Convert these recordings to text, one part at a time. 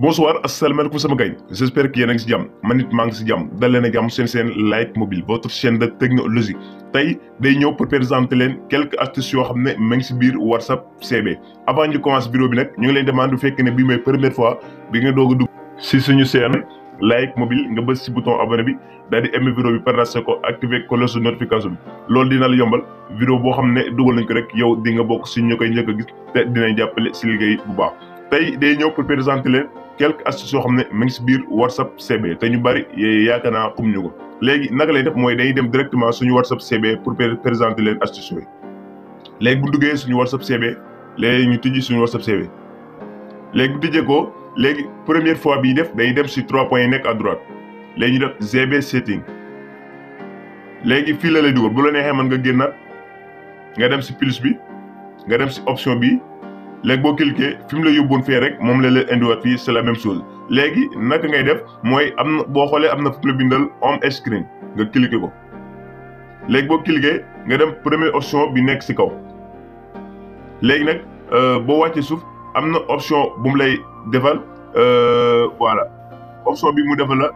bonsoir asalaamaaleykum sama gay j'espère que yéen a ngi si jàmm man nit maa ngi si jàmm dal leen ak jàmm seen Like Mobile votre chaîne de technologie tey day ñëw pour présenter leen quelques astuces yoo xam ne ma ngi si biir WhatsApp CB avant ñu commencer vidéo bi nag ñu ngi leen demande bu fekkee ne bii mooy première fois bi nga doog a dugg si suñu chaîne Like Mobile nga bës si bouton abonné bi daal di aimer vidéo bi partager ko activer cloche de notification bi loolu dina la yombal vidéo boo xam ne dugal nañ ko rek yow di nga bokk si ñu koy njëkk a gis te dinañ jàppale si liggéey bu baax tey day ñëw pour présenter leen quelques astuces yoo xam ne mu ngi si biir WhatsApp CB te ñu bari yaakaar naa xam ñu ko léegi naka lay def mooy dañuy dem directement suñu WhatsApp CB pour présenter leen astuces yooyu léegi bu duggee suñu WhatsApp CB léegi ñu tijji suñu WhatsApp CB léegi bu tijjee ko léegi première fois bii def day dem si 3 points yi nekk à droite léegi ñu def GB setting léegi fii la lay dugal bu la neexee mën nga génnaat nga dem si plus bi nga dem si option bi léegi boo cliquer fi mu la yóbboon fee rek moom la leen indiwaat fii c'est la même chose léegi naka ngay def mooy am na boo xoolee am na fu la bindal home screen nga cliquer ko léegi boo cliquer nga dem première option bi nekk si kaw léegi nag boo wàccee suuf am na option bu mu lay defal voilà option bi mu defal la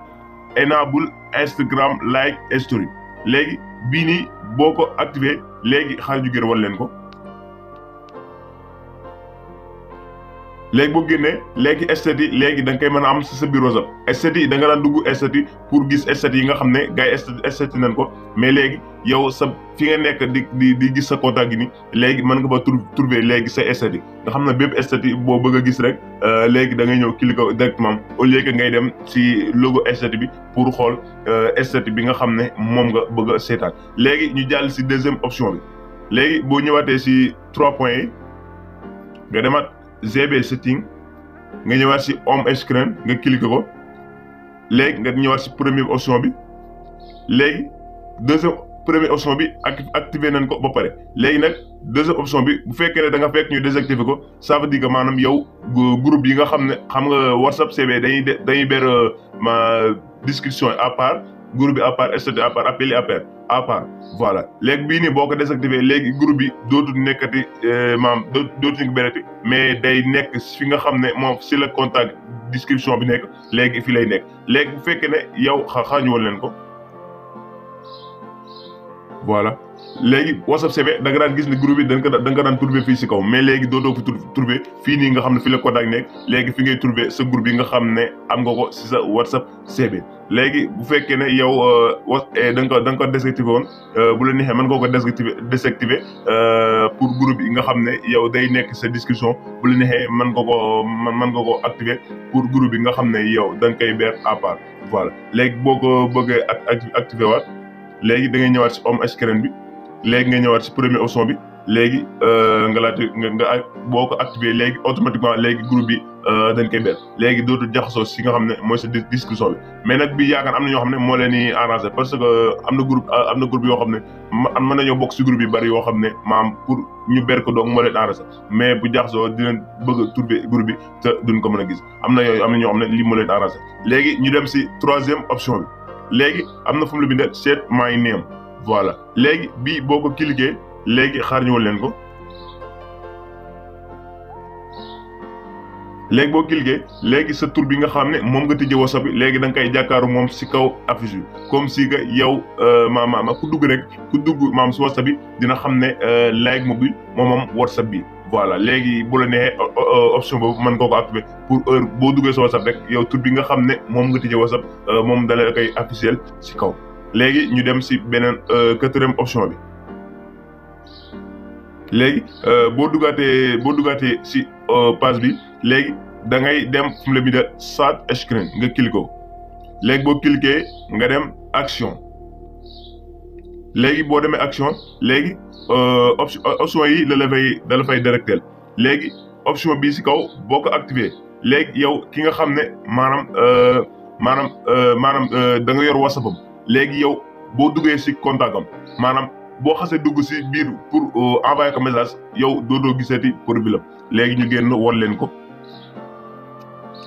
enable Instagram like story léegi bii nii boo ko activé léegi xaar ñu gën wan leen ko. léegi boo génnee léegi statut yi léegi da nga koy mën a am si sa biir WhatsApp statut yi da nga daan dugg statut pour gis statut yi nga xam ne gars yi statut nañ ko mais léegi yow sa fi nga nekk di gis sa contact gi ni léegi mën nga fa trouver léegi sa statut nga xam ne bépp statut boo bëgg a gis rek léegi da ngay ñëw cliquer directement au lieu que ngay dem si logo statut bi pour xool statut bi nga xam ne moom nga bëgg a seetaan léegi ñu jàll si deuxième option bi léegi boo ñëwaatee si 3 points yi nga demaat GB setting nga ñëwaat si home screen nga cliquer ko léegi nga ñëwaat si première option bi léegi première option bi activé nañ ko ba pare léegi nag deuxième option bi bu fekkee ne da nga fekk ñu désactiver ko ça veut dire que maanaam yow groupe yi nga xam ne xam nga WhatsApp CB dañuy ber ma discussion à part groupe bi à part statut à part appel à part voilà léegi bii nii boo ko désactivé léegi groupe bi dootul nekkati maam dootuñu ko bereti mais day nekk fi nga xam ne moom si la contact description bi nekk léegi fi lay nekk léegi bu fekkee ne yow xaañu woon leen ko voilà léegi WhatsApp CB da nga daan gis ne groupe bi da nga daan trouver fii si kaw mais léegi dootoo fi trouver fii nii nga xam ne fi la contact nekk léegi fi ngay trouver sa groupe yi nga xam ne am nga ko si sa WhatsApp CB léegi bu fekkee ne yow da nga ko désactivé woon bu la neexee mën nga ko désactivé pour groupe yi nga xam ne yow day nekk sa discussion bu la neexee mën nga ko activé pour groupe yi nga xam ne yow da nga koy ber à part voilà léegi boo ko bëggee activé waat léegi da ngay ñëwaat si home screen bi léegi nga ñëwaat si première option bi léegi nga laajte nga boo ko activé léegi automatiquement léegi groupe bi dañ koy ber léegi dootul jaxasoo si nga xam ne mooy sa discussion bi mais nag bi yaakaar am na ñoo xam ne moo leen di arrangé parce que am na groupe yoo xam ne mën nañoo bokk si groupe yi bari yoo xam ne maam pour ñu ber ko donc moo leen arrangé mais bu jaxasoo dinañ bëgg a trouver groupe bi te duñ ko mën a gis am na ñoo xam ne lii moo leen arrangé léegi ñu dem si troisième option bi léegi am na fu mu la bindee set my name voilà léegi bii boo ko cliquer léegi xaar ñu woon leen ko léegi boo cliquer léegi sa tur bi nga xam ne moom nga tijjee WhatsApp bi léegi da nga koy jàkkaaru moom si kaw affiche bi comme si que yow maam ku dugg maam si WhatsApp bi dina xam ne Like Mobile moom WhatsApp bi voilà léegi bu la neexee option boobu mën nga ko activer pour heure boo duggee sa WhatsApp rek yow tur bi nga xam ne moom nga tijjee WhatsApp moom da la koy officiel si kaw léegi ñu dem si beneen quatrième option bi léegi boo duggaatee si page bi léegi da ngay dem fu mu la bindee start screen nga cliquer ko léegi boo cliquer nga dem action léegi boo demee action léegi option yi da la fay directel léegi option bii si kaw boo ko activé léegi yow ki nga xam ne maanaam da nga yor WhatsApp am léegi yow boo duggee si contact am maanaam boo xasee dugg si biir pour envoyer ko message yow dootoo gisati profil am léegi ñu génn won leen ko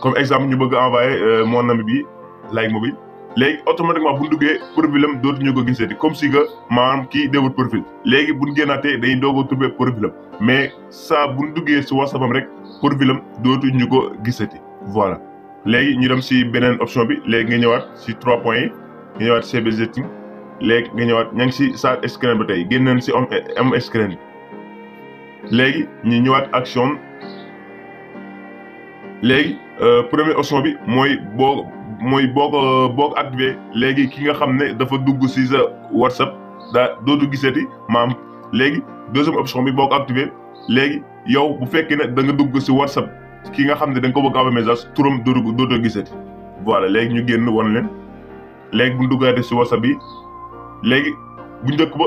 comme exemple ñu bëgg envoyer mon ami bi Like Mobile léegi automatiquement bu ñu duggee profil am dootuñu ko gisati comme si que maanaam kii déwut profil léegi bu ñu génnaatee dañuy doog a trouver profil am mais saa bu ñu duggee si WhatsApp am rek profil am dootuñu ko gisati voilà léegi ñu dem si beneen option bi léegi nga ñëwaat si 3 points yi nga ñëwaat CB setting léegi nga ñëwaat ña ngi si start screen ba tey génn nañ si am screen bi léegi ñu ñëwaat action léegi première option bi mooy boo ko activé léegi ki nga xam ne dafa dugg si sa WhatsApp dootu gisati maam léegi deuxième option bi boo ko activé léegi yow bu fekkee ne da nga dugg si WhatsApp ki nga xam ne da nga ko bëgg a envoyer message turam dootoo gisati voilà léegi ñu génn wan leen léegi bu ñu duggaatee si WhatsApp bi léegi bu njëkk ba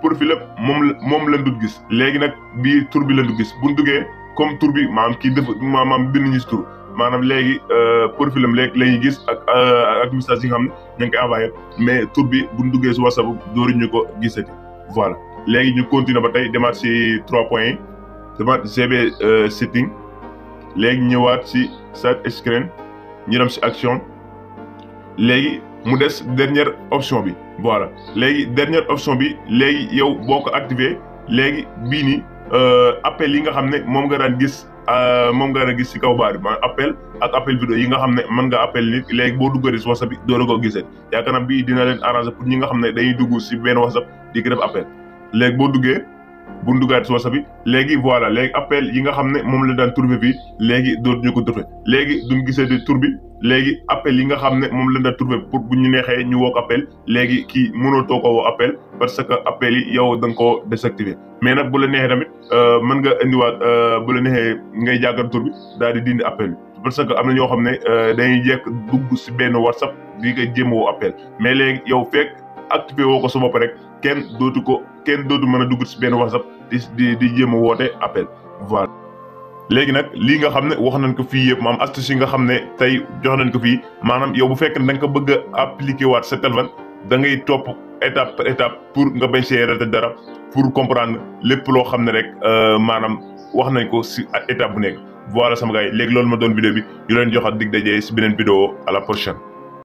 profil moom lañ dut gis léegi nag bii tur bi lañ dut gis bu ñu duggee comme tur bi maanaam kii dafa maanaam bind ñu si tur maanaam léegi profil am léegi la ñuy gis ak message yi nga xam ne ñu ngi koy envoyé mais tur bi bu ñu duggee si WhatsApp dooruñu ko gisati voilà léegi ñu continuer ba tey demaat si 3 points yi demaat CB setting léegi ñëwaat si start screen ñu dem si action léegi mu des dernière option bi voilà léegi dernière option bi léegi yow boo ko activé léegi bii nii appel yi nga xam ne moom nga daan gis si kaw baar bi maanaam appel ak appel vidéo yi nga xam ne mën nga appel nit léegi boo duggee si WhatsApp bi doo ko gisee yaakaar naa bii dina leen arranger pour ñi nga xam ne dañuy dugg si benn WhatsApp di ko def appel léegi boo duggee bu ñu duggaat si WhatsApp bi léegi voilà léegi appel yi nga xam ne moom la daan trouvé fii léegi dootuñu ko trouvé léegi duñ gisee di tur bi léegi appel yi nga xam ne moom la daan trouvé pour bu ñu neexee ñu woo appel léegi kii mënatoo ko woo appel parce que appel yi yow da nga koo désactivé mais nag bu la neexee tamit mën nga indiwaat bu la neexee ngay jàggal tur bi daal di dindi appel bi parce que am na ñoo xam ne dañuy jekk dugg si benn WhatsApp di ko jéem a woo appel mais léegi yow fekk activé woo ko sa bopp rek kenn dootu mën a dugg si benn WhatsApp di jéem a woote appel voilà. léegi nag lii nga xam ne wax nañ ko fii yëpp maanaam astuce yi nga xam ne tey jox nañ ko fii maanaam yow bu fekkee ne da nga ko bëgg a appliquer waat sa téléphone da ngay topp étape par étape pour nga bañ see rater dara pour comprendre lépp loo xam ne rek maanaam wax nañ ko si étape bu nekk voilà sama gars yi léegi loolu ma doon vidéo bi ñu leen joxaat dig daje si beneen vidéo à la prochaine.